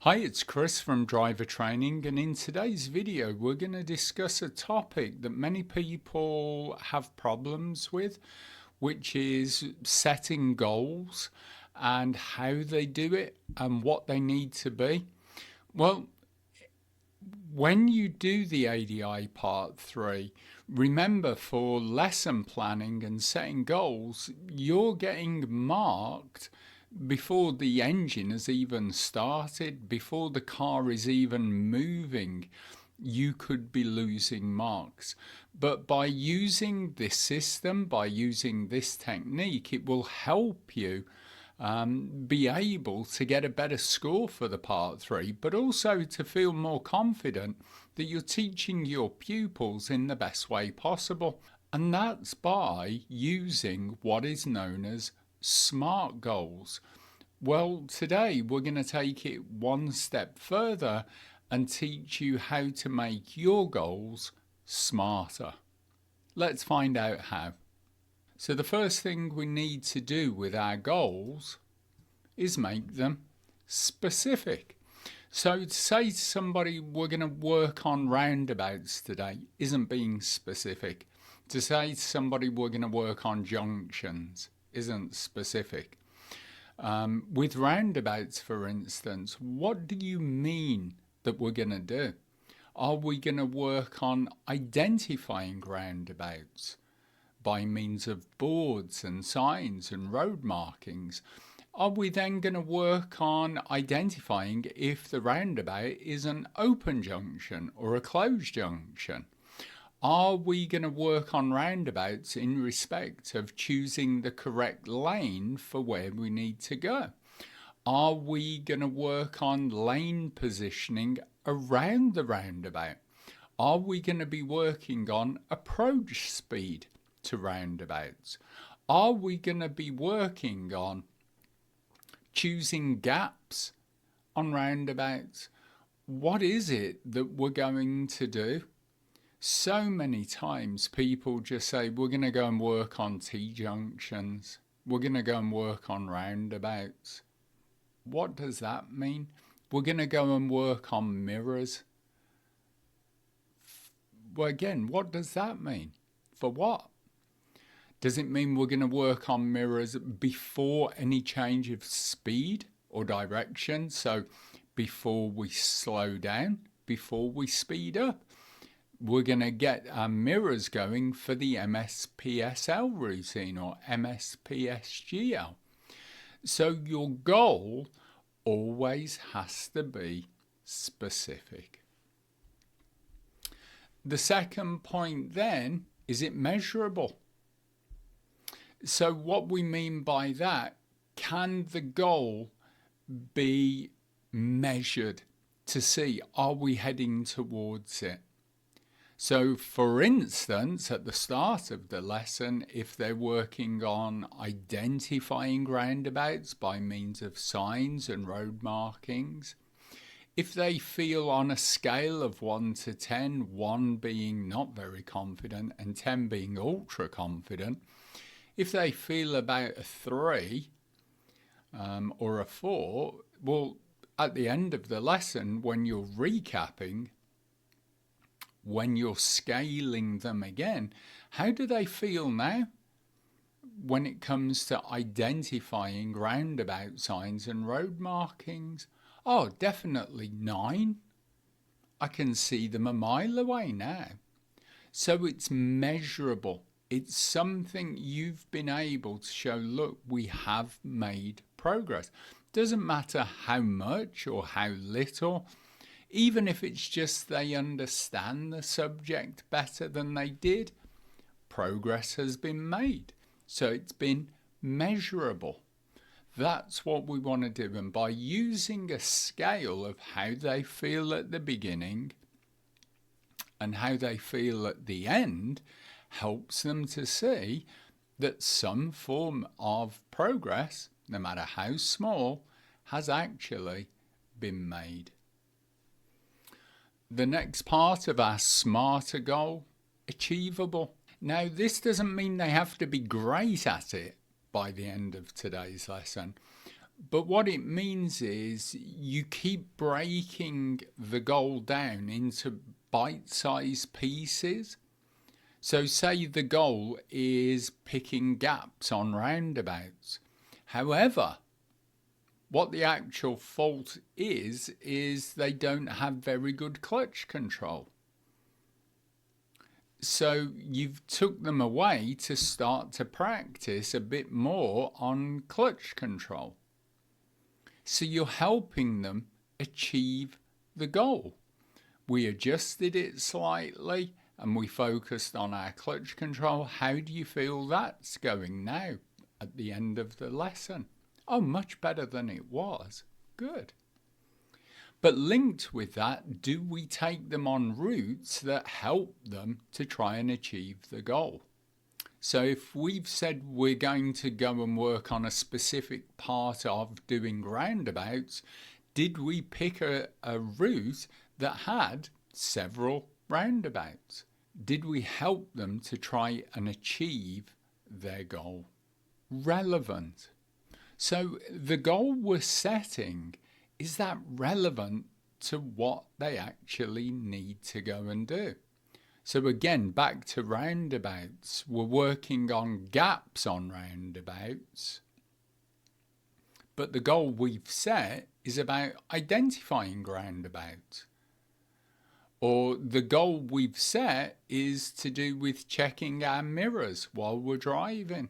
Hi, it's Chris from Driver Training, and in today's video, we're going to discuss a topic that many people have problems with, which is setting goals and how they do it and what they need to be. Well, when you do the ADI Part 3, remember for lesson planning and setting goals, you're getting marked before the engine has even started, before the car is even moving. You could be losing marks. But by using this system, by using this technique, it will help you be able to get a better score for the Part 3, but also to feel more confident that you're teaching your pupils in the best way possible. And that's by using what is known as SMART goals. Well, today we're going to take it one step further and teach you how to make your goals smarter. Let's find out how. So the first thing we need to do with our goals is make them specific. So to say to somebody we're going to work on roundabouts today isn't being specific. To say to somebody we're going to work on junctions isn't specific. With roundabouts, for instance, what do you mean that we're going to do? Are we going to work on identifying roundabouts by means of boards and signs and road markings? Are we then going to work on identifying if the roundabout is an open junction or a closed junction? Are we going to work on roundabouts in respect of choosing the correct lane for where we need to go? Are we going to work on lane positioning around the roundabout? Are we going to be working on approach speed to roundabouts? Are we going to be working on choosing gaps on roundabouts? What is it that we're going to do? So many times people just say, we're going to go and work on T-junctions. We're going to go and work on roundabouts. What does that mean? We're going to go and work on mirrors. Well, again, what does that mean? For what? Does it mean we're going to work on mirrors before any change of speed or direction? So before we slow down, before we speed up? We're going to get our mirrors going for the MSPSL routine or MSPSGL. So your goal always has to be specific. The second point then, is it measurable? So what we mean by that, can the goal be measured to see, are we heading towards it? So for instance, at the start of the lesson, if they're working on identifying roundabouts by means of signs and road markings, if they feel on a scale of 1 to 10, 1 being not very confident and 10 being ultra confident, if they feel about a 3 or a 4, well, at the end of the lesson, when you're recapping, when you're scaling them again, how do they feel now when it comes to identifying roundabout signs and road markings? Oh, definitely 9. I can see them a mile away now. So it's measurable. It's something you've been able to show, look, we have made progress. Doesn't matter how much or how little. Even if it's just they understand the subject better than they did, progress has been made. So it's been measurable. That's what we want to do. And by using a scale of how they feel at the beginning and how they feel at the end, helps them to see that some form of progress, no matter how small, has actually been made. The next part of our smarter goal, achievable. Now, this doesn't mean they have to be great at it by the end of today's lesson, But what it means is you keep breaking the goal down into bite-sized pieces. So say the goal is picking gaps on roundabouts. However, what the actual fault is they don't have very good clutch control. So you've took them away to start to practice a bit more on clutch control. So you're helping them achieve the goal. We adjusted it slightly and we focused on our clutch control. How do you feel that's going now at the end of the lesson? Oh, much better than it was. Good. But linked with that, do we take them on routes that help them to try and achieve the goal? So if we've said we're going to go and work on a specific part of doing roundabouts, did we pick a route that had several roundabouts? Did we help them to try and achieve their goal? Relevant. So the goal we're setting, is that relevant to what they actually need to go and do? So again, back to roundabouts, we're working on gaps on roundabouts, but the goal we've set is about identifying roundabouts. Or the goal we've set is to do with checking our mirrors while we're driving.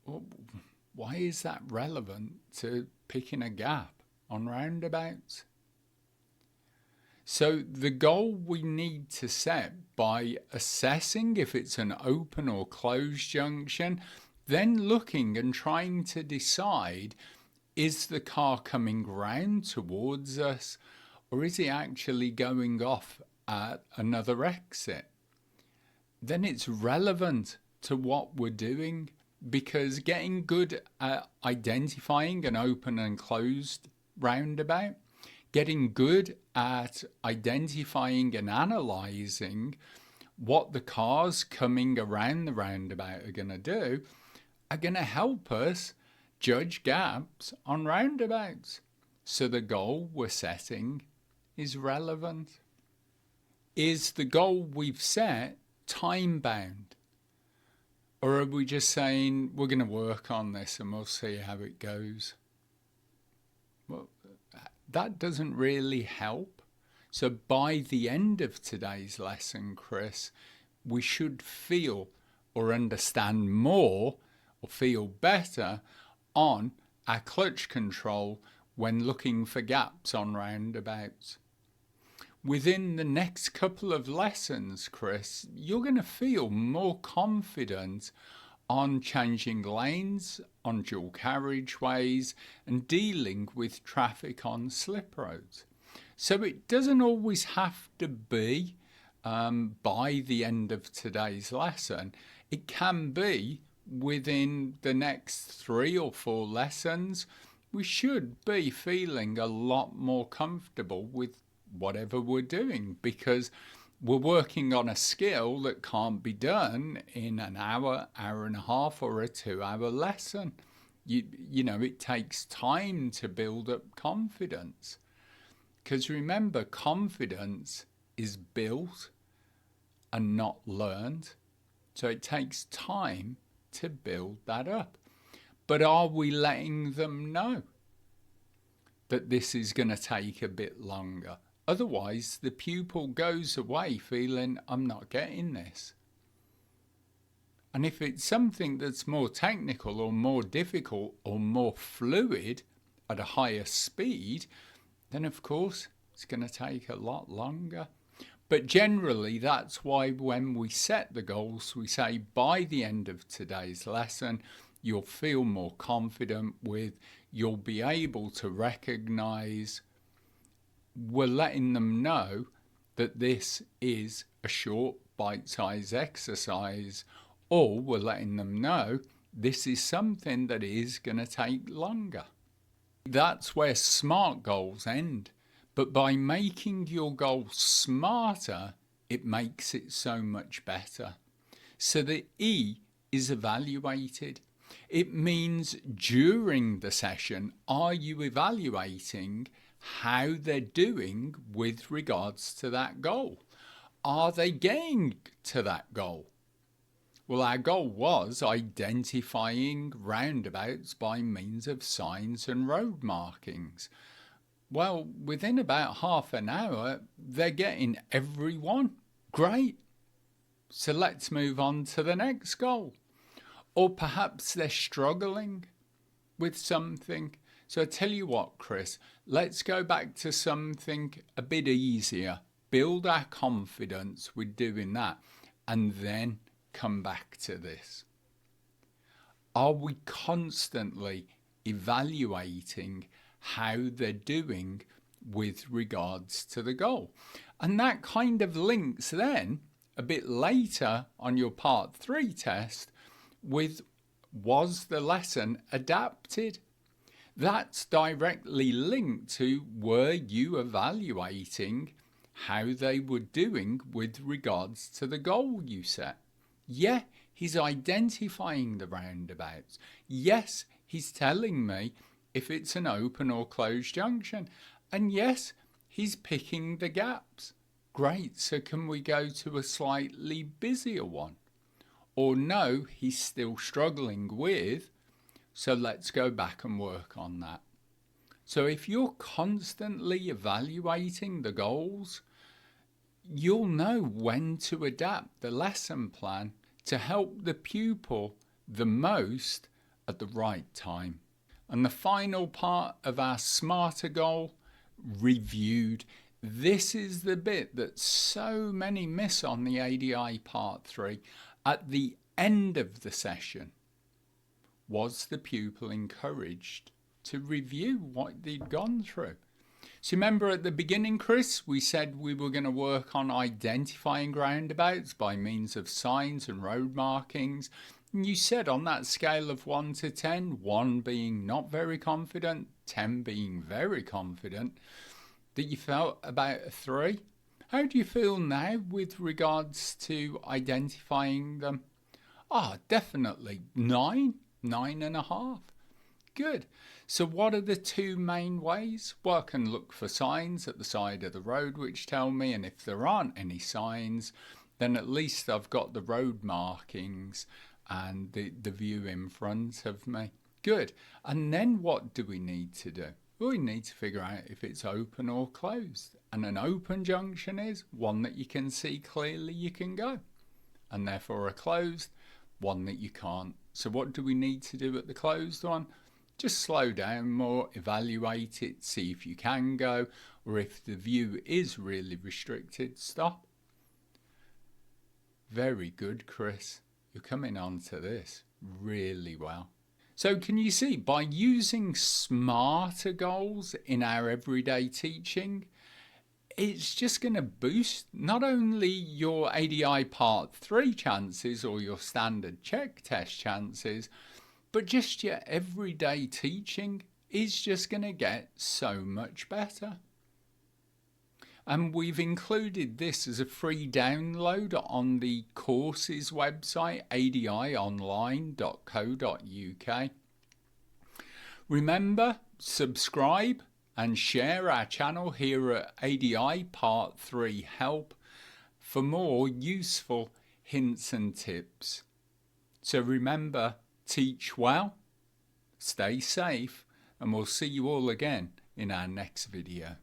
Well, why is that relevant to picking a gap on roundabouts? So the goal we need to set by assessing if it's an open or closed junction, then looking and trying to decide, is the car coming round towards us or is it actually going off at another exit? Then it's relevant to what we're doing, because getting good at identifying an open and closed roundabout, getting good at identifying and analysing what the cars coming around the roundabout are going to do, are going to help us judge gaps on roundabouts. So the goal we're setting is relevant. Is the goal we've set time-bound? Or are we just saying, we're going to work on this and we'll see how it goes? Well, that doesn't really help. So by the end of today's lesson, Chris, we should feel or understand more or feel better on our clutch control when looking for gaps on roundabouts. Within the next couple of lessons, Chris, you're going to feel more confident on changing lanes, on dual carriageways, and dealing with traffic on slip roads. So it doesn't always have to be by the end of today's lesson. It can be within the next 3 or 4 lessons. We should be feeling a lot more comfortable with whatever we're doing, because we're working on a skill that can't be done in an hour, hour and a half, or a 2-hour lesson. You know, it takes time to build up confidence. Because remember, confidence is built and not learned. So it takes time to build that up. But are we letting them know that this is going to take a bit longer? Otherwise, the pupil goes away feeling, I'm not getting this. And if it's something that's more technical or more difficult or more fluid at a higher speed, then of course it's going to take a lot longer. But generally, that's why when we set the goals, we say by the end of today's lesson, you'll feel more confident with, you'll be able to recognize, we're letting them know that this is a short bite-sized exercise, or we're letting them know this is something that is going to take longer. That's where SMART goals end. But by making your goals smarter, it makes it so much better. So the E is evaluated. It means during the session, are you evaluating how they're doing with regards to that goal? Are they getting to that goal? Well, our goal was identifying roundabouts by means of signs and road markings. Well, within about half an hour, they're getting every one. Great. So let's move on to the next goal. Or perhaps they're struggling with something. So I tell you what, Chris, let's go back to something a bit easier. Build our confidence with doing that and then come back to this. Are we constantly evaluating how they're doing with regards to the goal? And that kind of links then a bit later on your part 3 test with, was the lesson adapted? That's directly linked to, were you evaluating how they were doing with regards to the goal you set? Yeah, he's identifying the roundabouts. Yes, he's telling me if it's an open or closed junction. And yes, he's picking the gaps. Great, so can we go to a slightly busier one? Or no, he's still struggling with, so let's go back and work on that. So if you're constantly evaluating the goals, you'll know when to adapt the lesson plan to help the pupil the most at the right time. And the final part of our smarter goal, reviewed. This is the bit that so many miss on the ADI part 3. At the end of the session, was the pupil encouraged to review what they'd gone through? So remember at the beginning, Chris, we said we were going to work on identifying roundabouts by means of signs and road markings. And you said on that scale of 1 to 10, 1 being not very confident, 10 being very confident, that you felt about a 3. How do you feel now with regards to identifying them? Definitely 9, 9.5. Good. So what are the 2 main ways? Well, I can look for signs at the side of the road which tell me, and if there aren't any signs, then at least I've got the road markings and the view in front of me. Good. And then what do we need to do? Well, we need to figure out if it's open or closed. And an open junction is one that you can see clearly you can go. And therefore a closed, one that you can't. So what do we need to do at the closed one? Just slow down more, evaluate it, see if you can go, or if the view is really restricted, stop. Very good, Chris. You're coming on to this really well. So can you see, by using smarter goals in our everyday teaching, it's just going to boost not only your ADI Part 3 chances or your standard check test chances, but just your everyday teaching is just going to get so much better. And we've included this as a free download on the courses website, adionline.co.uk. Remember, subscribe and share our channel here at ADI Part 3 Help for more useful hints and tips. So remember, teach well, stay safe, and we'll see you all again in our next video.